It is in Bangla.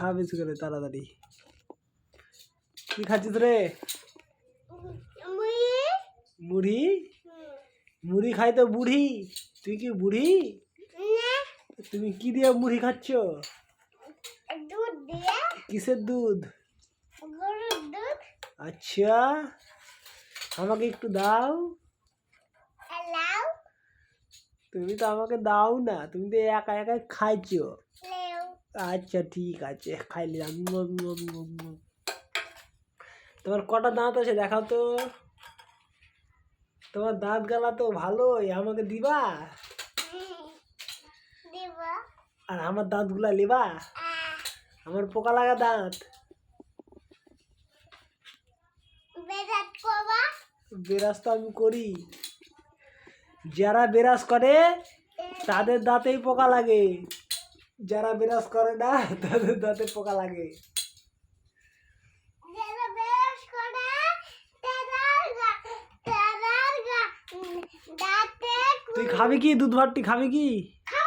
খা বেশি করে তাড়াতাড়ি। কি খাচ্ছিস রে? মুড়ি। মুড়ি খাই তো বুড়ি। তুই কি বুড়ি? তুমি কি দিয়ে মুড়ি খাচ্ছ? দুধ দিয়ে। কিসের দুধ? গরুর দুধ। আচ্ছা, আমাকে একটু দাও। লাও। তুমি তো আমাকে দাও না, তুমি তো একা একাই খাইছো। লেও। আচ্ছা ঠিক আছে, খাইলাম। তোমার কটা দাঁত আছে দেখাও তো। তোমার দাঁত গালা তো ভালোই, আমাকে দিবা? দিব। আর আমার দাঁতগুলা লিবা? আমার পোকা লাগা দাঁত। বেরাত করবা। বেরাস তো আমি করি। যারা বেরাস করে তাদের দাঁতেই পোকা লাগে, যারা বেরাস করে না তাদের দাঁতে পোকা লাগে। যারা বেরাস করে তারার দাঁতে। তুই খাবি কি? দুধ ভাতটি খাবি কি?